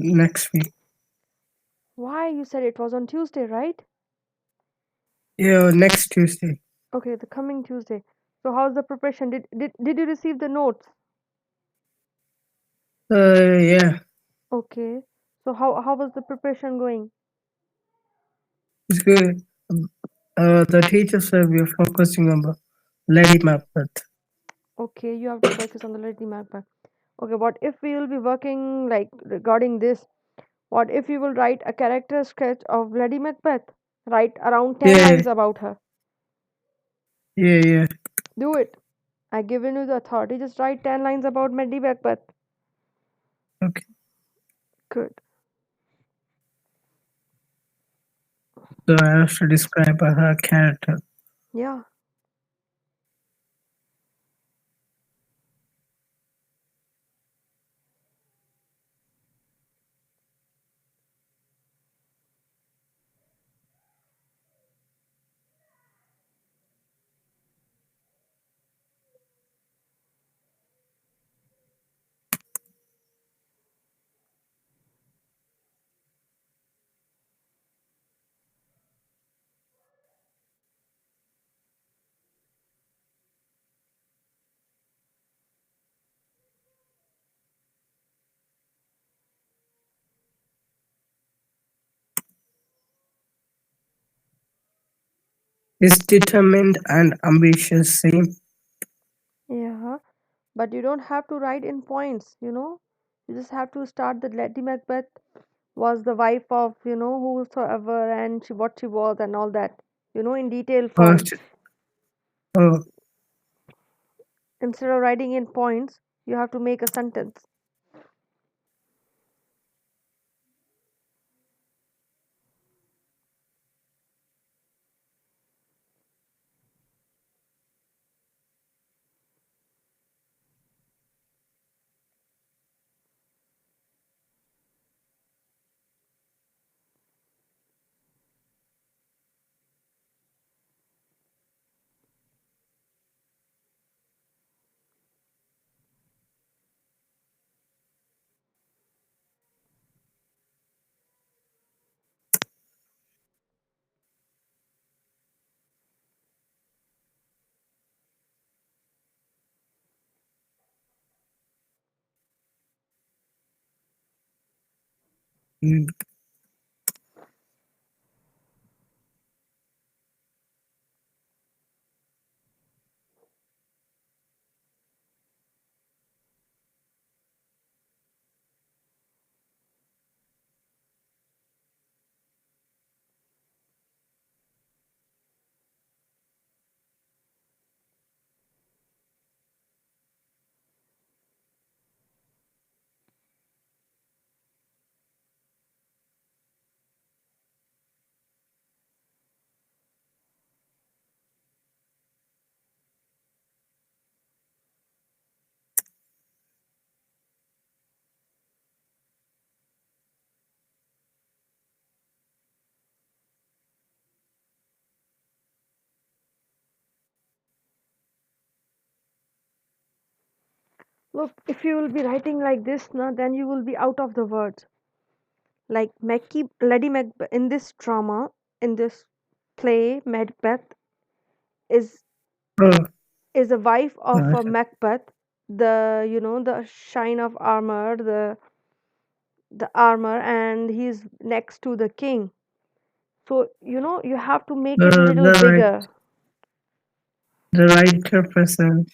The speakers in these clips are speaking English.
next week. Why? You said it was on Tuesday, right? Yeah, next Tuesday. Okay, the coming Tuesday. So how's the preparation? Did you receive the notes? Yeah, Okay. So how was the preparation going? it's good. The teacher said we are focusing on the Lady Macbeth. Okay, you have to focus on the Lady Macbeth. Okay, what if we will be working like regarding this? What if you will write a character sketch of Lady Macbeth? Write around 10 Yeah, lines about her. yeah. Do it. I given you the authority. Just write 10 lines about Lady Macbeth. Okay. Good. So I have to describe her character. Yeah. Is determined and ambitious, same. Yeah. But you don't have to write in points, you know? You just have to start that Lady Macbeth was the wife of, whosoever and what she was and all that, in detail form. First, oh, Instead of writing in points, you have to make a sentence. mm, Look, if you will be writing like this, now then you will be out of the words. Like Lady Macbeth in this drama, in this play, Macbeth is oh, is a wife of right. a Macbeth. The shine of armor, the armor, and he's next to the king. So you have to make it The little the right bigger. the writer present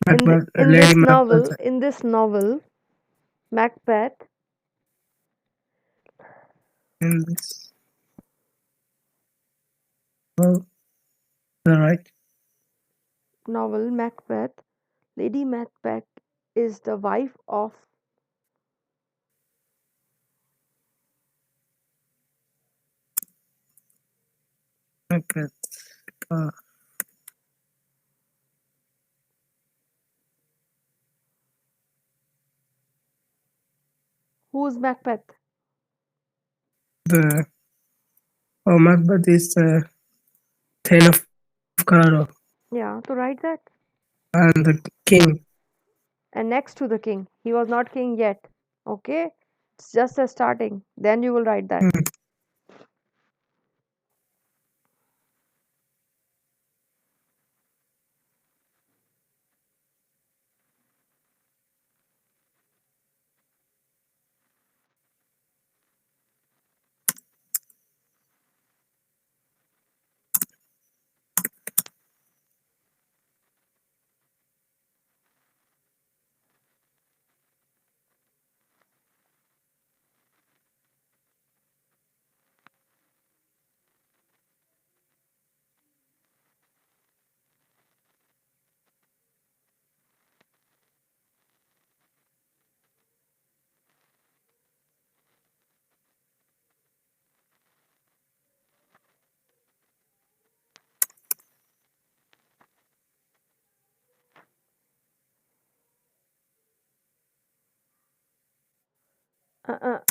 Macbeth, In Lady this Macbeth novel, Macbeth in this. Oh, the right. Macbeth, Lady Macbeth is the wife of Macbeth. Uh, who's Macbeth? the Macbeth is the Thane of Carlo Yeah, to write that. and the king. And next to the king. He was not king yet. Okay? It's just a starting. Then you will write that. Hmm.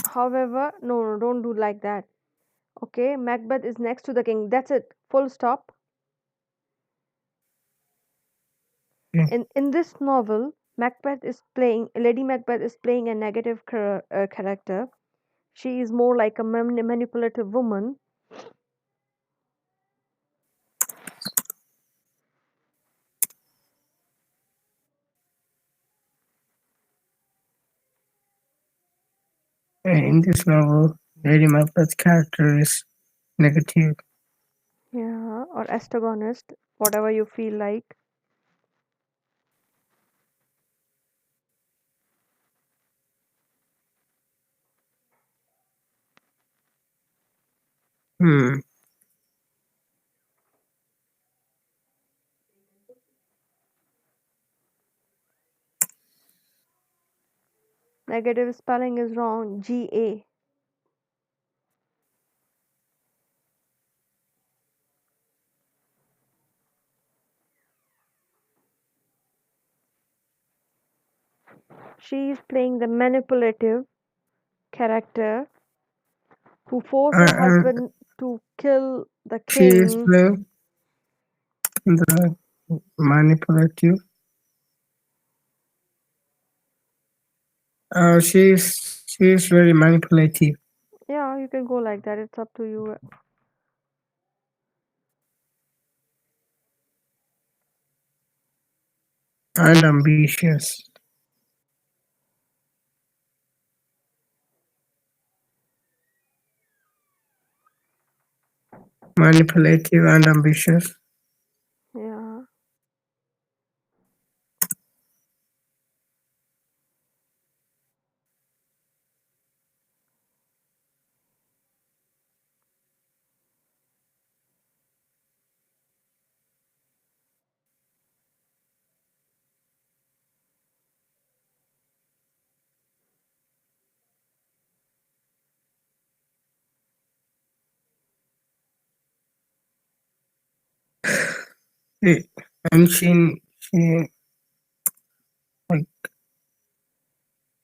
However, no, no, don't do like that. Okay, Macbeth is next to the king. That's it. Full stop. Yeah. In this novel, Lady Macbeth is playing a negative character. She is more like a manipulative woman. In this novel, Lady Macbeth's character is negative. Yeah, or antagonist, whatever you feel like. Hmm. Negative spelling is wrong. GA. She is playing the manipulative character who forced her And husband to kill the she is king. the manipulative. She is very manipulative Yeah, you can go like that. It's up to you. and ambitious. Manipulative and ambitious. Yeah. Eh, And she like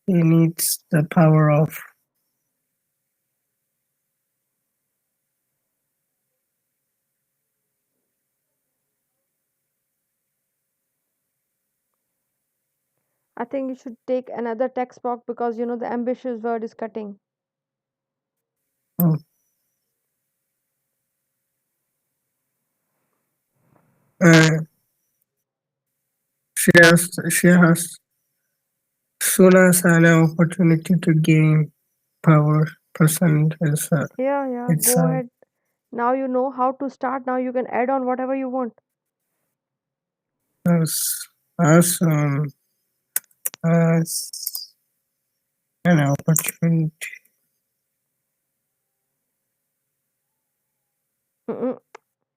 she needs the power of I think you should take another text box because the ambitious word is cutting. uh, uh, she has soon as an opportunity to gain power percent is Yeah, yeah. it's Go ahead. Now you know how to start. Now you can add on whatever you want. as as um as an opportunity. Mm-mm.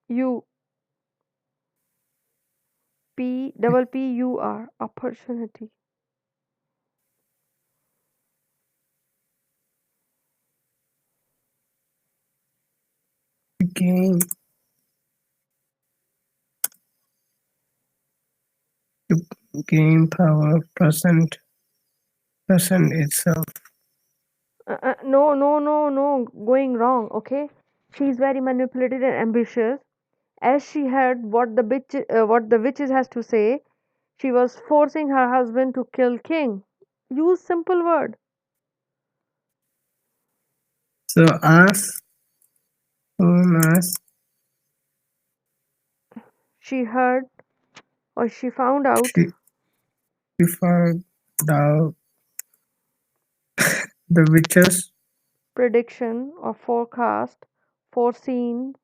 You PPPUR opportunity. Gain to gain power percent itself. No, no, no, no. Going wrong. Okay. She's very manipulative and ambitious. As she heard what the witches has to say, she was forcing her husband to kill king. Use simple word. So as soon as she heard or she found out she, she found out the witches' prediction or forecast, foreseen,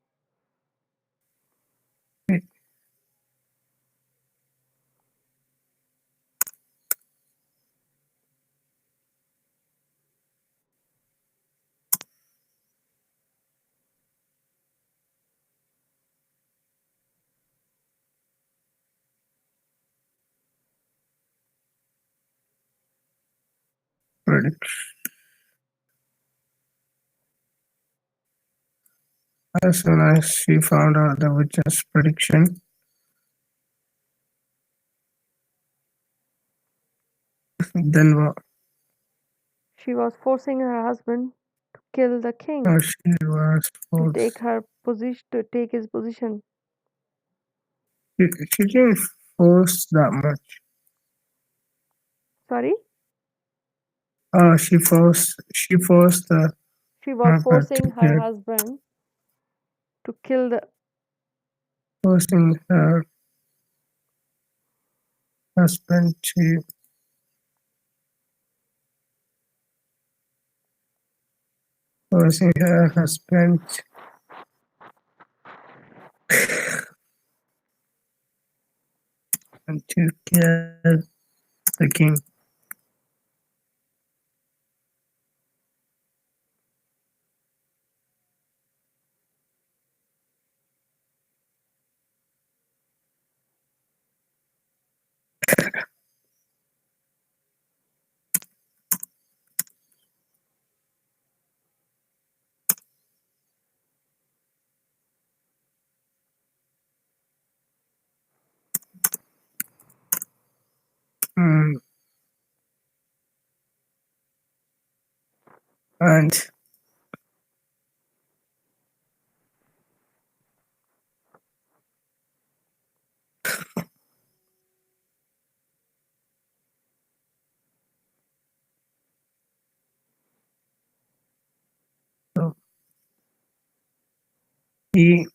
prediction. As soon as she found out the witch's prediction, then what? she was forcing her husband to kill the king, She was to forced. take her position, to take his position. She didn't force that much. Sorry? She forced the She was Macbeth to forcing her kill, husband to kill the. forcing her husband to forcing her husband to kill the king. Mm, and so he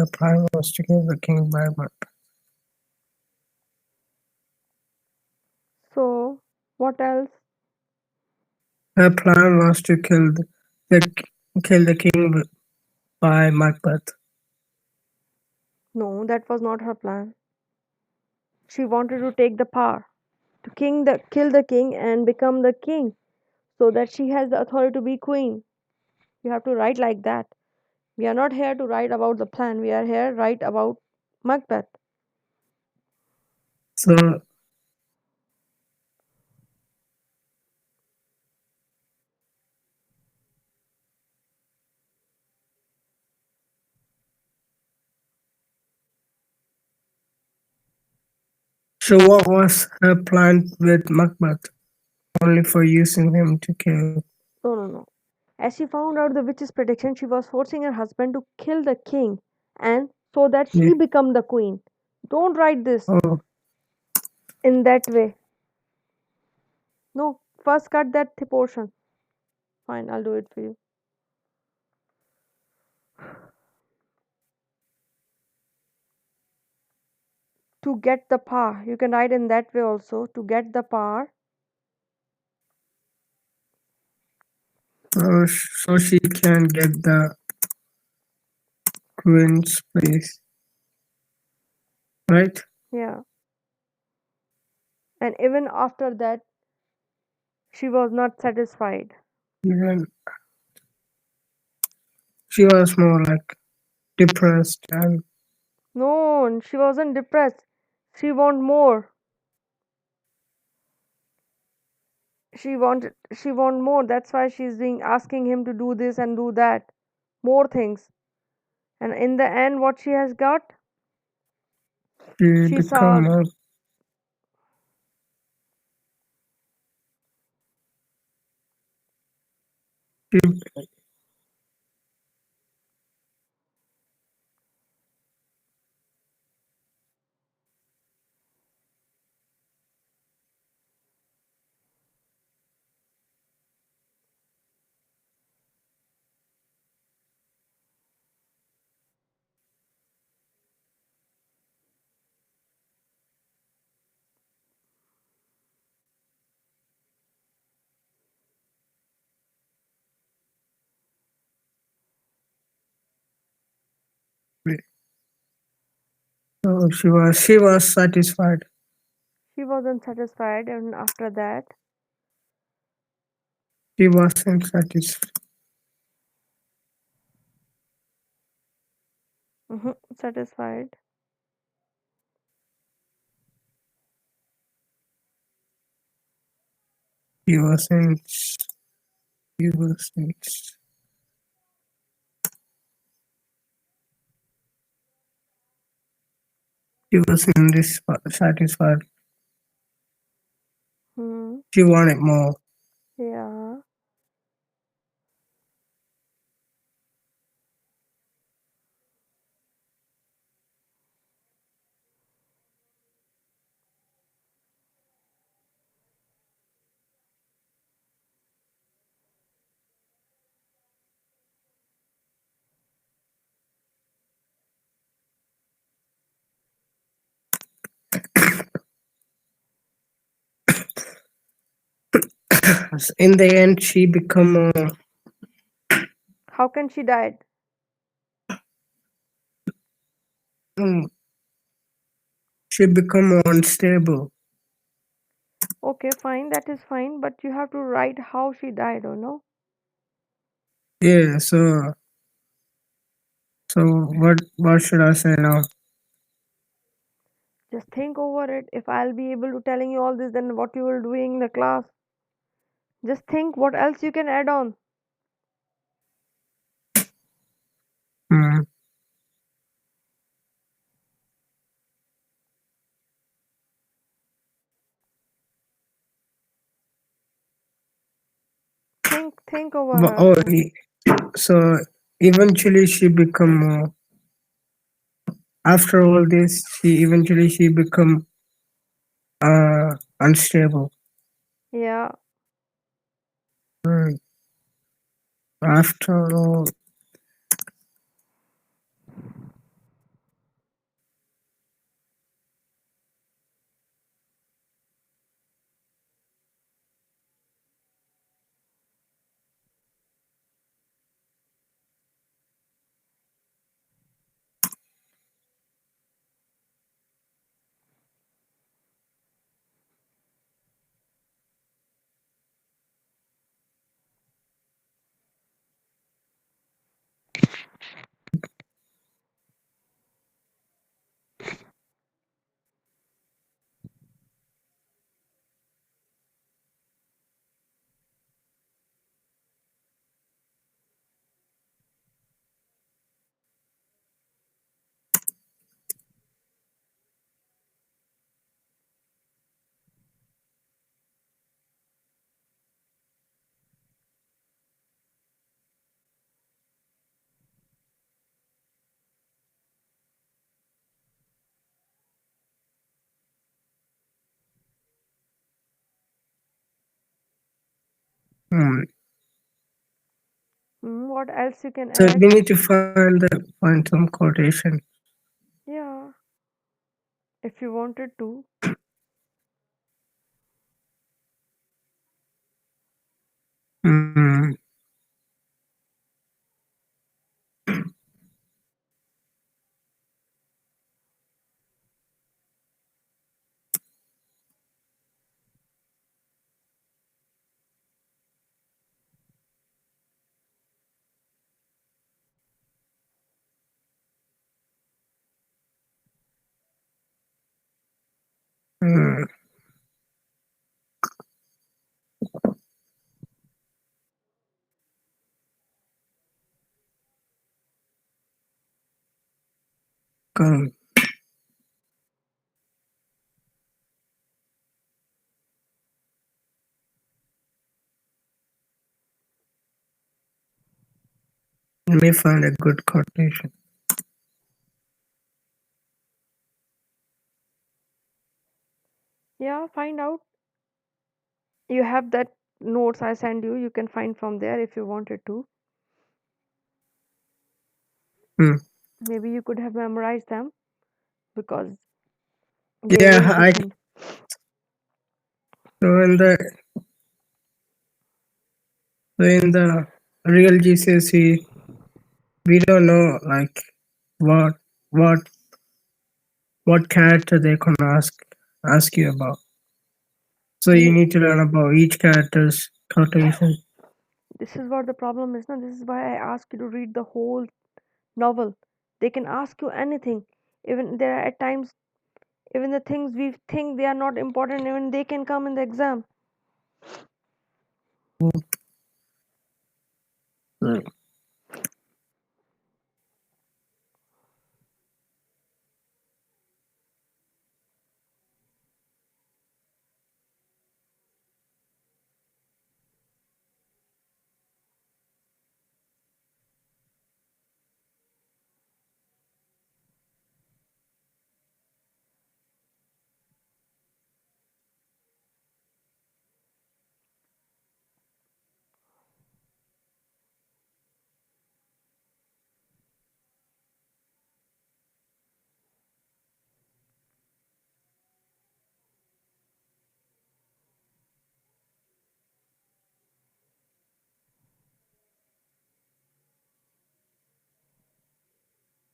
the plan was to kill the king by what? So, what else? Her plan was to kill the king by Macbeth. No, that was not her plan. She wanted to take the power, to kill the king and become the king, so that she has the authority to be queen. You have to write like that. We are not here to write about the plan. We are here to write about Macbeth. So so what was her plan with Macbeth? Only for using him to kill. No, no, no. As she found out the witch's prediction, she was forcing her husband to kill the king, and so that Yeah. she become the queen. Don't write this Oh, in that way. No, first cut that portion. Fine, I'll do it for you. To get the power, you can write in that way also. To get the power, so she can get the queen's place, right? yeah. And even after that, she was not satisfied. Even she was more like depressed and No, she wasn't depressed. She want more. She want more. That's why she's being asking him to do this and do that, more things. And in the end, what she has got, She she saw. become more. She, so she was satisfied. She wasn't satisfied, and after that, She wasn't satisfied. satisfied. She wasn't. She wasn't. She wasn't satisfied. Hmm. She wanted more. Yeah. In the end, she become. How can she died? Mm, she become unstable. Okay, fine, that is fine, but you have to write how she died, or no? Yeah. So what should I say now? Just think over it. If I'll be able to telling you all this, then what you will doing in the class? Just think what else you can add on. Mm. Think over Oh, her. so eventually she become. After all this, she become unstable. Yeah. Mm. After all, mm. What else you can So add? we need to find the quantum quotation. Yeah, if you wanted to. Mm. Mm. Let me find a good quotation. Yeah, find out. You have that notes I send you. You can find from there if you wanted to. Hmm. Maybe you could have memorized them because they're Yeah, very different. so in the real GCSE, we don't know like what what what character they can ask you about. So you You, need to learn about each character's quotation. this is what the problem is. No, this is why I ask you to read the whole novel. They can ask you anything. Even there are at times, even the things we think they are not important, even they can come in the exam. Right.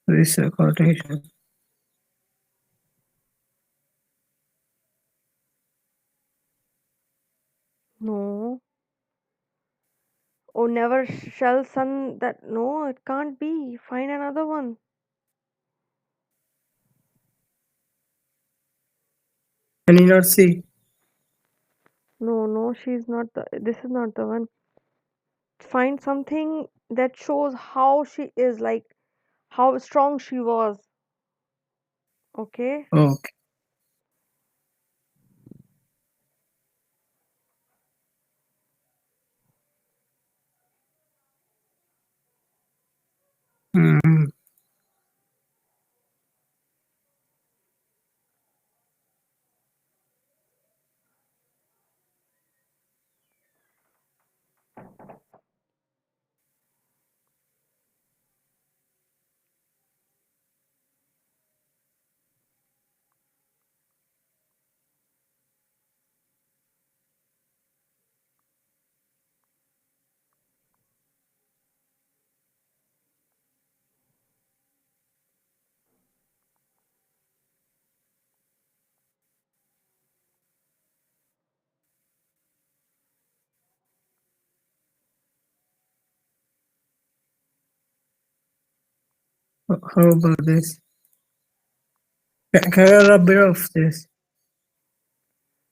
This is a quotation. No. Oh, never shall son that. No, it can't be. Find another one. Can you not see? No, no, she's not the. This is not the one. Find something that shows how she is, like how strong she was. Okay. Oh, mm, how about this? Can I rub it off this?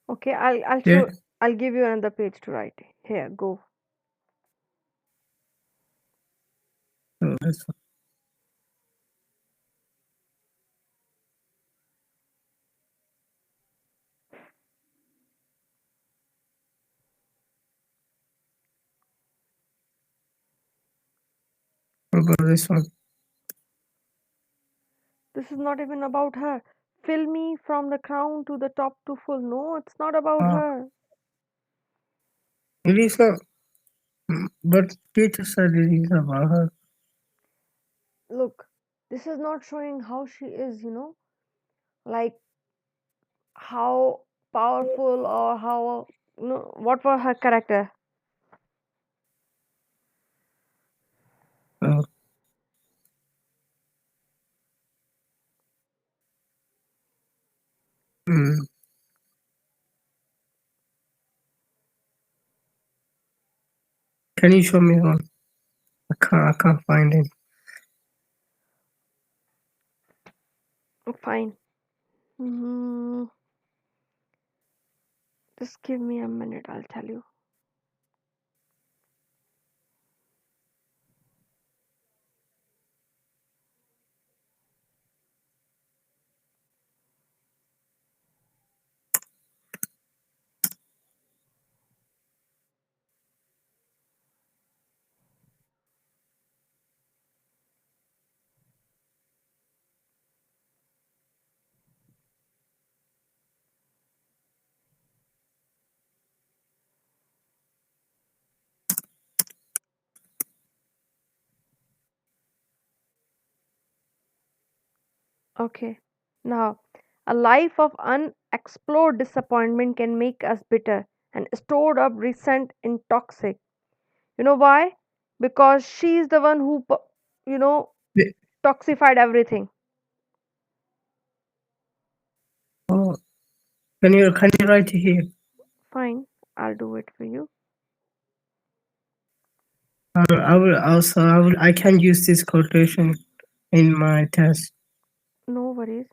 Okay, I'll Yeah. show. I'll give you another page to write. Here, go. So this one. How about this one? This is not even about her. Fill me from the crown to the top to full. No, it's not about Ah, her. it is not. But teacher said it is about her. Look, this is not showing how she is, like how powerful or how, what was her character. Oh, mm. Can you show me one? I can't find it. Fine. Mm, just give me a minute, I'll tell you. Okay. Now, a life of unexplored disappointment can make us bitter and stored up resent and toxic. You know why? Because she's the one who, you know, The- toxified everything. Oh, can you write it here? Fine, I'll do it for you. I can use this quotation in my test. No worries.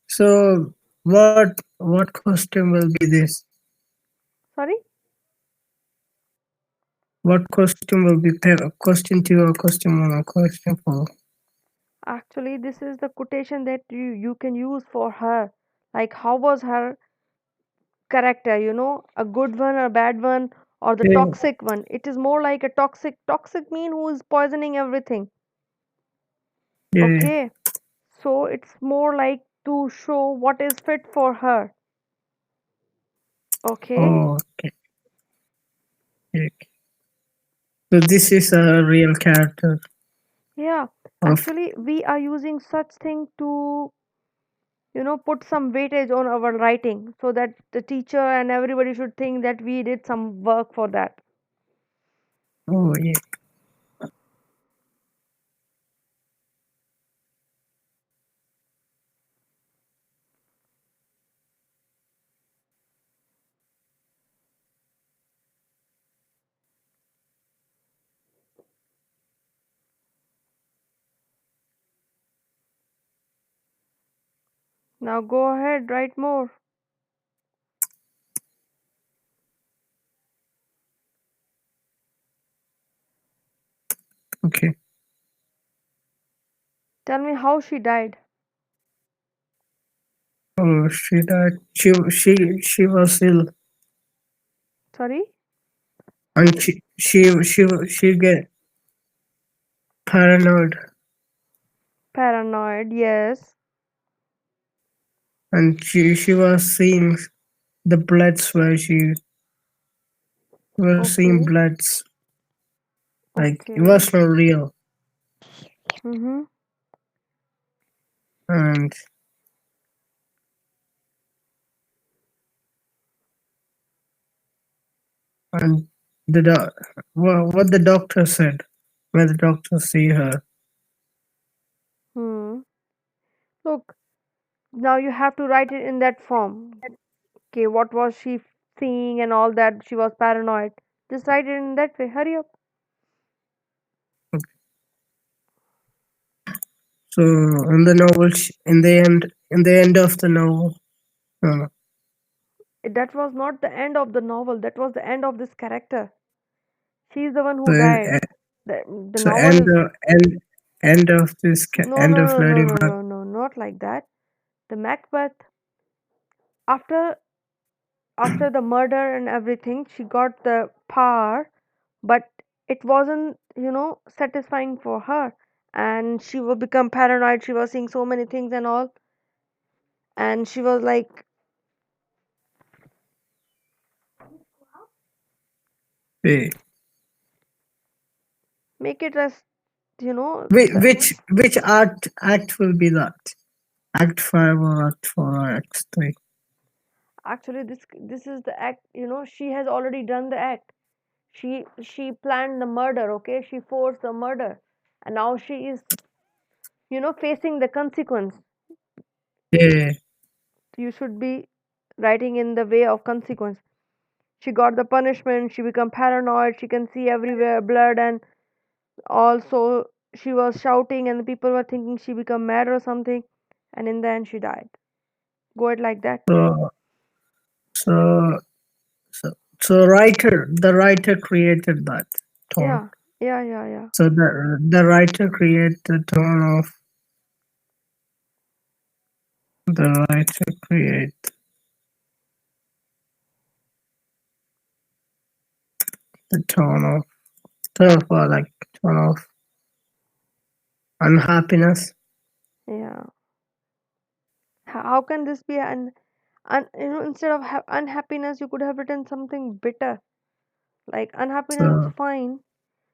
So what question will be this? Sorry? What question will be question two or question one or question four? Actually, this is the quotation that you can use for her. Like, how was her character, a good one or bad one or the Yeah, toxic one? It is more like a toxic mean who is poisoning everything. yeah. Okay. So it's more like to show what is fit for her. Okay. Oh, okay. Okay. So this is a real character Yeah. of. Actually, we are using such thing to, put some weightage on our writing so that the teacher and everybody should think that we did some work for that. Oh yeah. Now go ahead, write more. Okay. Tell me how she died. Oh, she died. She was ill, Sorry? and she get paranoid, Paranoid, yes. and she was seeing the bloods where she was seeing Okay. bloods. Like it Okay. was not real, Mm-hmm. and and what the doctor said when the doctor see her. Hmm. Look, now you have to write it in that form. Okay, what was she seeing and all that? She was paranoid. Just write it in that way. Hurry up. So in the novel, in the end of the novel, no, That was not the end of the novel. That was the end of this character. She's the one so who died. The so novel is end of this no, end no, of no, no, Lady no, Macbeth. no, no, not like that. The Macbeth, after after the murder and everything, she got the power, but it wasn't, satisfying for her. And she would become paranoid. She was seeing so many things and all. And she was like, Wait, make it as, Which the which act will be that? Act five or act four or act three? actually this is the act, she has already done the act. She planned the murder, okay? She forced the murder. And now she is, facing the consequence. Yeah. You should be writing in the way of consequence. She got the punishment, she become paranoid, she can see everywhere blood, and also she was shouting and the people were thinking she become mad or something, and in the end she died. Go it like that. So so so So the writer created that tone. Yeah, yeah, yeah, yeah. So the writer create the tone of the writer create the tone of like tone of unhappiness. Yeah. How can this be instead of unhappiness, you could have written something bitter. Like unhappiness is So fine.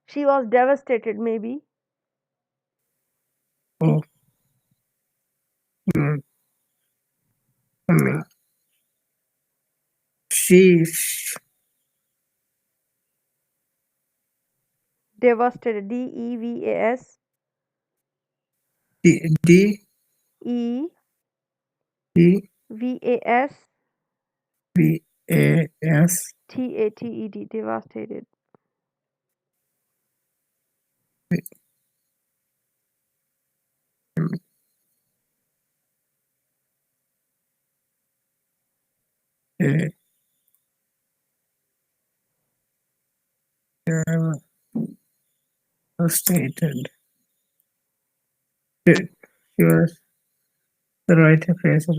She was devastated, maybe. oh, mm, I mean she Devastated. Devas. D E D vas. V A S Tated. Devastated. A stated. She was the writer faces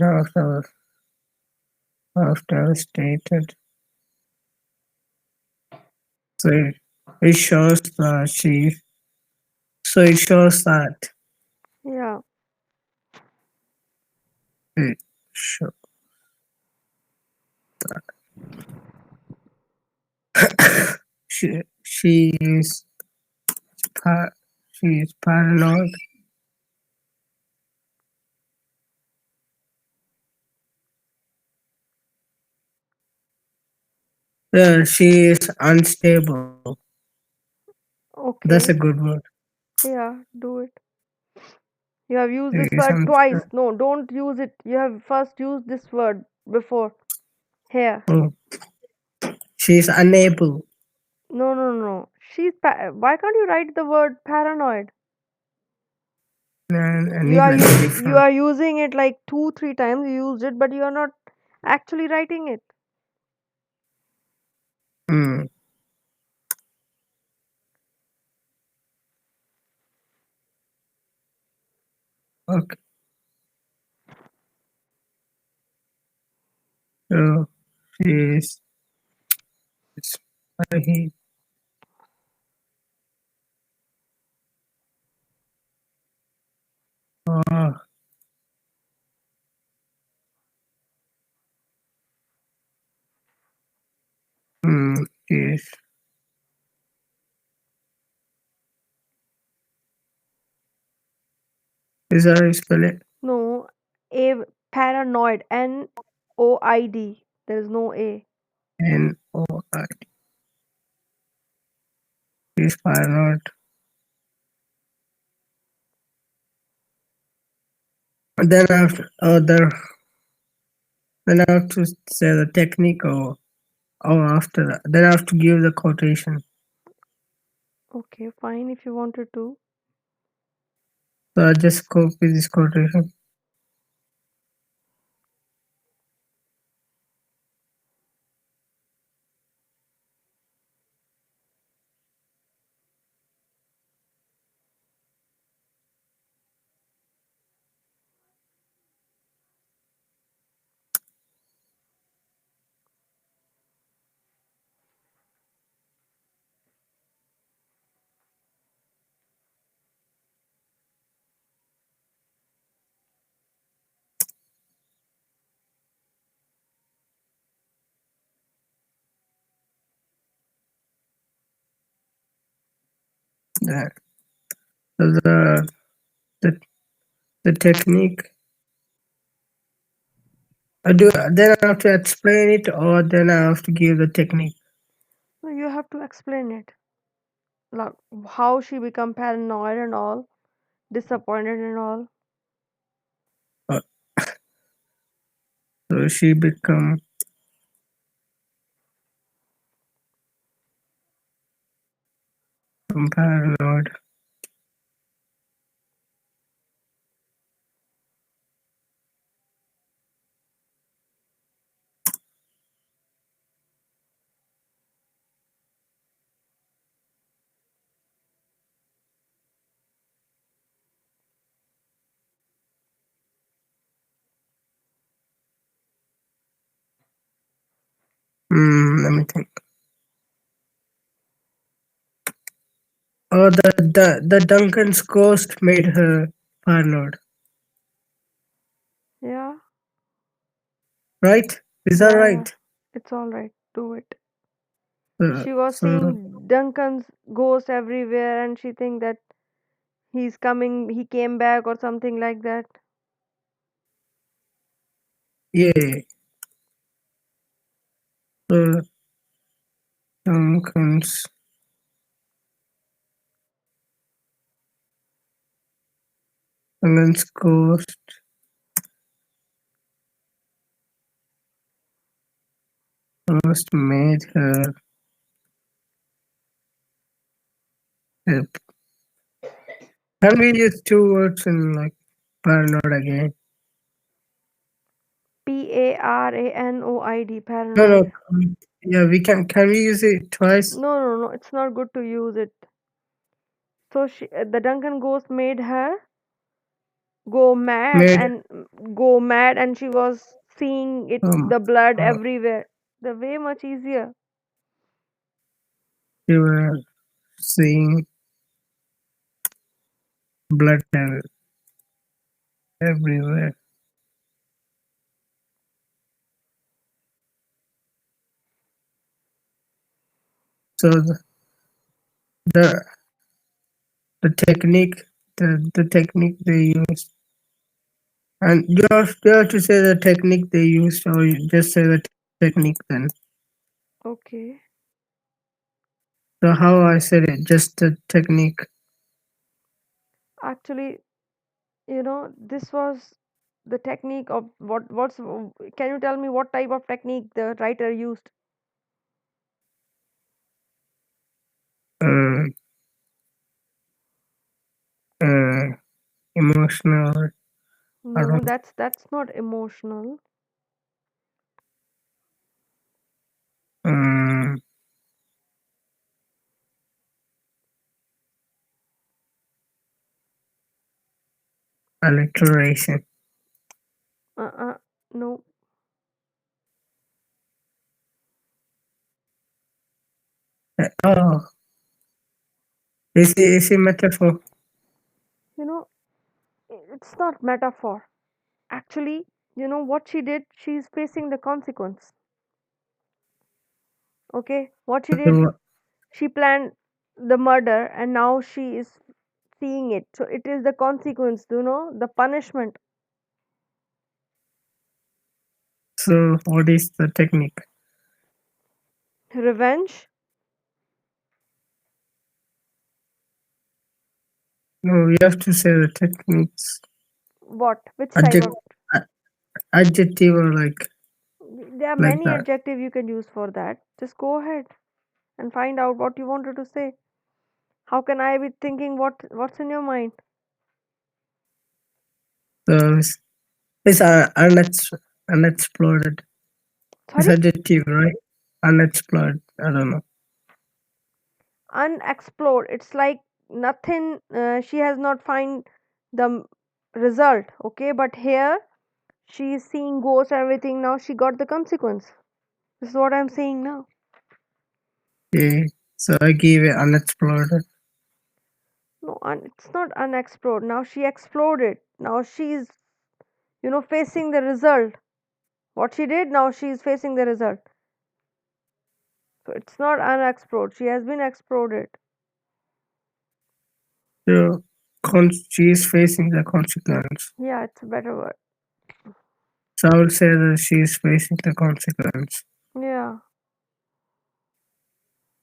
of devastated. So it shows that she. So it shows that Yeah. it show, she is pa- she is paranoid. She is unstable. That's a Okay. good word. Yeah. Do it. You have used She this is word twice. unstable. No, don't use it. You have first used this word before. Here. Oh, she is unable. No, no, no. Why can't you write the word paranoid? And I You need are like using you different. are using it like two, three times. You used it, but you are not actually writing it. Mm, okay. So she is. It's, he, uh, is. Is that how you spell it? No, a paranoid. Noid. There is no a. N-O-I. Is paranoid. Then after then I have to say the technique or after that. Then I have to give the quotation. Okay, fine if you wanted to. So I just copy this quotation. That so the the technique. I do then I have to explain it or then I have to give the technique. No, you have to explain it. Like how she become paranoid and all, disappointed and all. Uh, So she become paranoid. Let me think. Oh, the Duncan's ghost made her paranoid, Yeah, right? Is that yeah, yeah. right? It's all right. Do it. Uh, She was so seeing Duncan's ghost everywhere, and she think that he's coming. He came back or something like that. yeah, so Duncan's Duncan's ghost made her. Uh, can we use two words in like paranoid again? Paranoid. No, no. Paranoid. Yeah, we can. Can we use it twice? No, no, no. It's not good to use it. So the Duncan ghost made her go mad Made. and go mad, and she was seeing it, Um. the blood Uh, everywhere. The way much easier. you were seeing blood everywhere. So the the technique the technique they used, and you have to say the technique they used, or you just say the technique then. Okay. So how I said it, just the technique. Actually, this was the technique of what's can you tell me what type of technique the writer used? Uh, uh, Emotional. I No, don't. that's not emotional. Um, Alliteration. Uh-uh. No. Oh, is it metaphor? You know, it's not metaphor. Actually, what she did, she's facing the consequence. Okay? What she did, So, she planned the murder and now she is seeing it. So it is the consequence, the punishment. so what is the technique? Revenge. No, you have to say the techniques. What? Which type Adject, of? adjective or There are like many that. adjectives you can use for that. Just go ahead and find out what you wanted to say. How can I be thinking what's in your mind? So it's unexploded. It's Sorry? adjective, right? Unexplored. I don't know. Unexplored. It's like nothing. She has not find the result. Okay, but here she is seeing ghosts and everything. Now she got the consequence. This is what I'm saying now. Yeah. So I give it unexploded. No, it's not unexplored. Now she exploded. Now she's facing the result. What she did, now she's facing the result. So it's not unexplored. She has been exploded. So she is facing the consequence. Yeah, it's a better word. So I would say that she is facing the consequence. Yeah.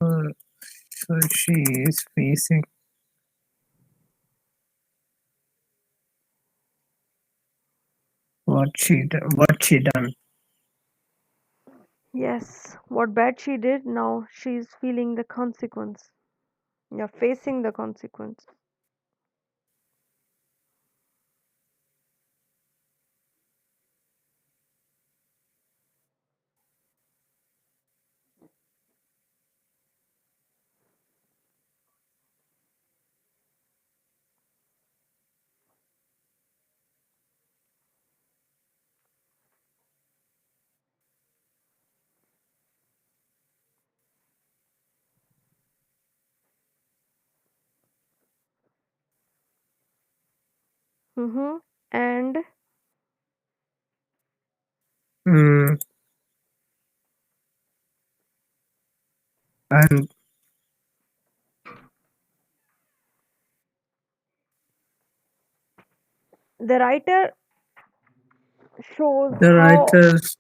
Uh, so she is facing what she done. Yes. What bad she did, now she's feeling the consequence. Yeah, facing the consequence. Mm-hmm. And mm, and the writer shows the how writers.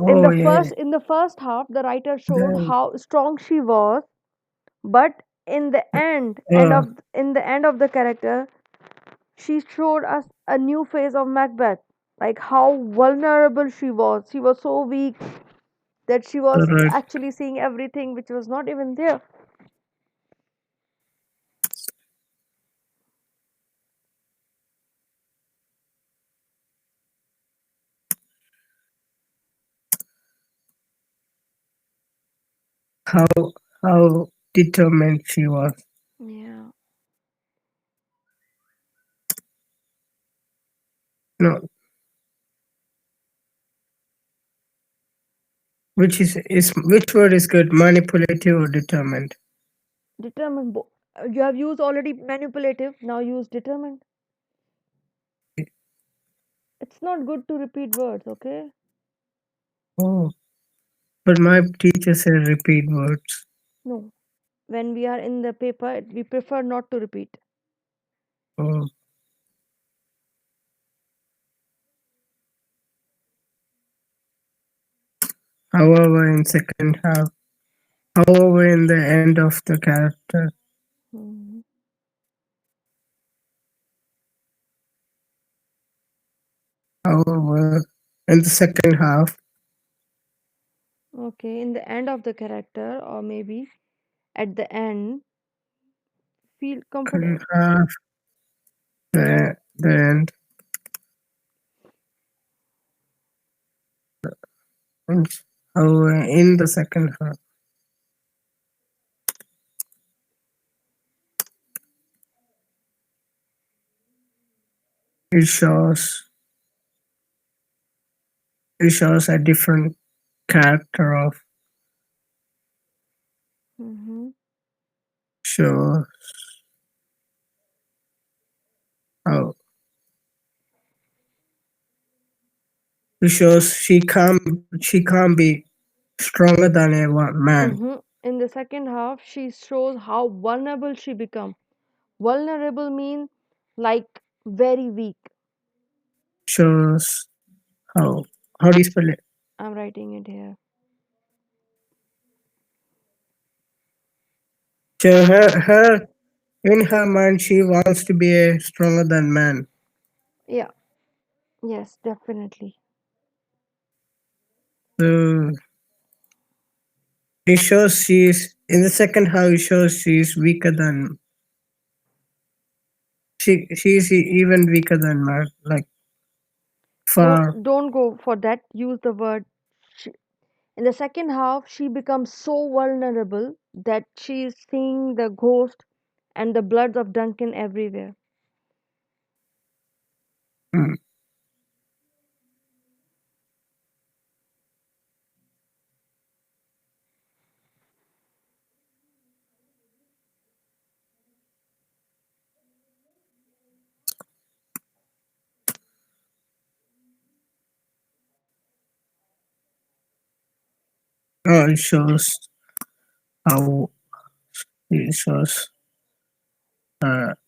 Oh yeah, in the first half the writer showed then how strong she was, but in the uh, in the end of the character, she showed us a new phase of Macbeth, like how vulnerable she was. She was so weak that she the was right actually seeing everything which was not even there. how how determined she was. Yeah. No, which which word is good? Manipulative or determined? Determined. You have used already manipulative, now use determined. It's not good to repeat words, okay? Oh, but my teacher said repeat words. No. When we are in the paper, we prefer not to repeat. Oh, however, in second half, however, in the end of the character, Mhm. however, in the second half, Okay, in the end of the character, or maybe at the end, feel second comfortable. half, the end, and however, in the second half, it shows it shows a different character of Mm-hmm. show how it shows she can't be stronger than a man. Mm-hmm. In the second half, she shows how vulnerable she become. Vulnerable mean like very weak. Shows how how do you spell it? I'm writing it here. So her in her mind she wants to be a stronger than man. Yeah. Yes, definitely. So it shows she's in the second half. It shows she's weaker than she's even weaker than man. Like far. Don't go for that. Use the word. She, in the second half, she becomes so vulnerable that she is seeing the ghost and the bloods of Duncan everywhere. Mm. It shows how it shows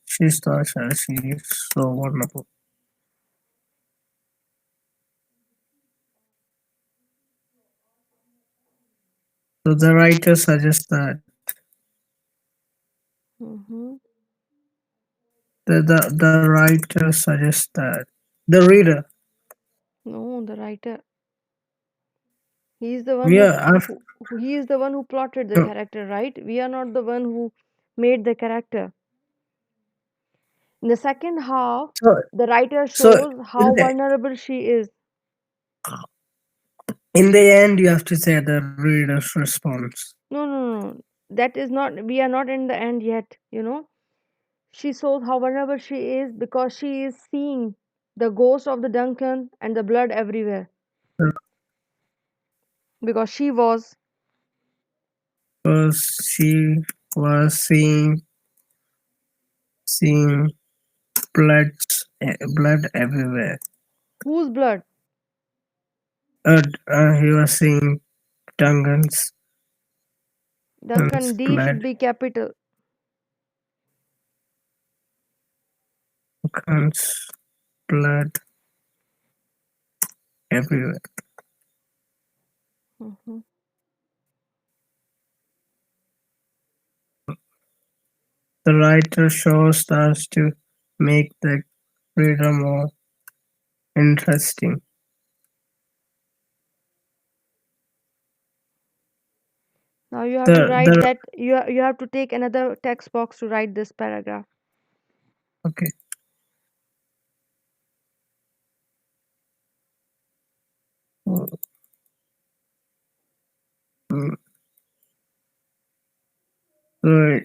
she starts as she's so vulnerable. So the writer suggests that Mm-hmm. the writer suggests that the reader. No, the writer. He is the one We are after, he is the one who plotted the no, character, right? We are not the one who made the character. In the second half, so the writer so shows in how the vulnerable she is. end you have to say the reader's response. No, no, no. That is not, we are not in the end yet, you know. She shows how vulnerable she is because she is seeing the ghost of the Duncan and the blood everywhere. Because she was, Because she was seeing blood blood everywhere. Whose blood? He was seeing Duncan's Duncan, D should blood, be capital. Duncan's blood everywhere. Hmm. The writer shows us to make the reader more interesting. Now you have to write The that you have to take another text box to write this paragraph. okay. Mm, So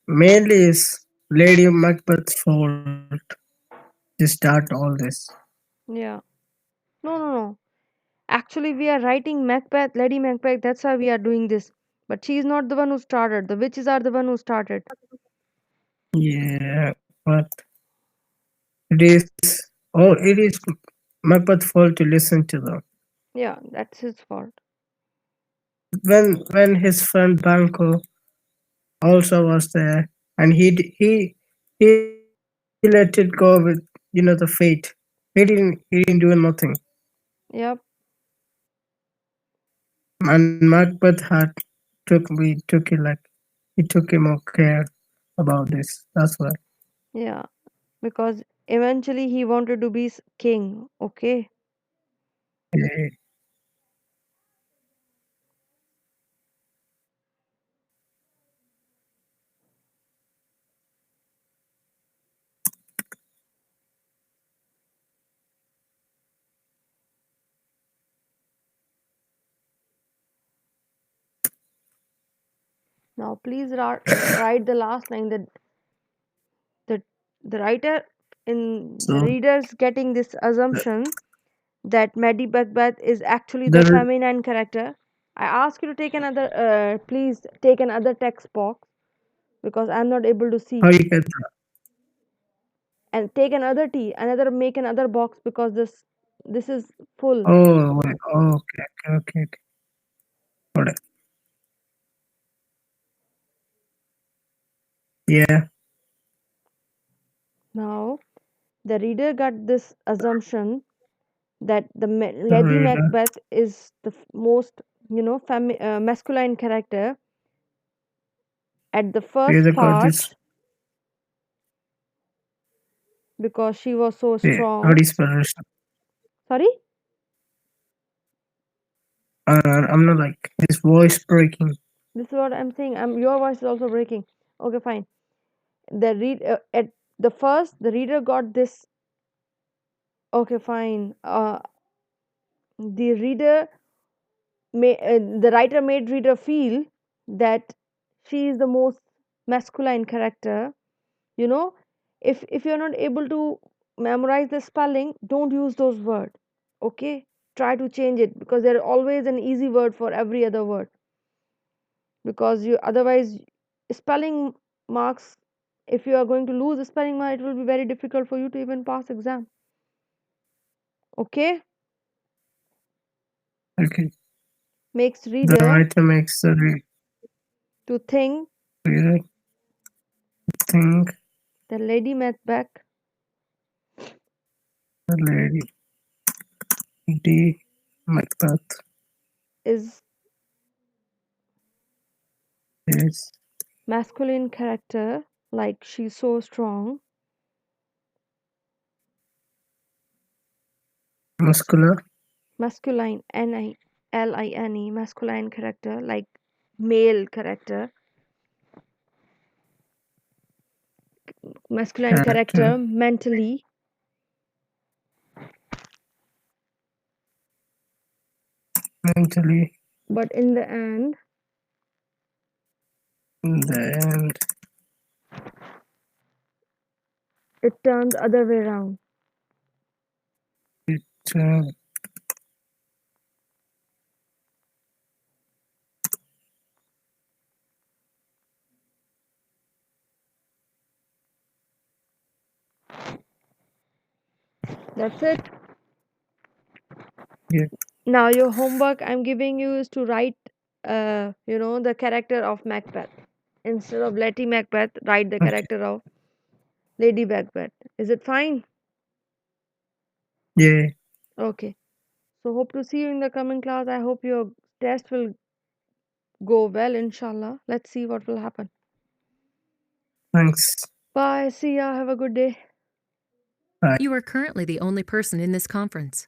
mainly is Lady Macbeth's fault to start all this. Yeah. No, no, no. Actually, we are writing Macbeth, Lady Macbeth. That's why we are doing this. But she is not the one who started. The witches are the one who started. Yeah, but it is it is Macbeth's fault to listen to them. Yeah, that's his fault. When his friend Banco also was there, and he let it go with the fate. He didn't do nothing, Yep. and Macbeth had took it like he took him more care about this. That's why. Yeah. Because eventually he wanted to be king. Okay. Eh, Now please write the last line that the the writer in the So readers getting this the, assumption that Maddie Macbeth is actually the the feminine character. I ask you to take another, please take another text box because I'm not able to how see. you get that? And take another T, another make another box because this is full. Oh, wait, okay. Got it. Yeah, Now the reader got this assumption that the the Lady reader. Macbeth is the most masculine character at the first Reader got part this. because she was so Yeah, how strong. do you spell it? Sorry. I'm not like his voice breaking. This is what I'm saying. Your voice is also breaking. Okay, fine. At the first, the reader got this. Okay, fine. The reader the writer made reader feel that she is the most masculine character. You know, if you're not able to memorize the spelling, don't use those words. Okay, try to change it because there always an easy word for every other word because you otherwise spelling marks, if you are going to lose a spelling mark, it will be very difficult for you to even pass exam. Okay, Okay. makes The reader writer makes the to think reader think the Lady Macbeth the lady Macbeth is is masculine character, like she's so strong. muscular, Masculine, N-I-L-I-N-E, masculine character, like male character. Masculine character character, mentally, mentally, but in the end, in the end, it turns other way around. it uh, That's it. Yeah. Now your homework I'm giving you is to write, the character of Macbeth. Instead of Lady Macbeth, write the Okay. character of Lady Macbeth. Is it fine? Yeah. Okay. So hope to see you in the coming class. I hope your test will go well, inshallah. Let's see what will happen. Thanks. Bye. See ya. Have a good day. Bye. You are currently the only person in this conference.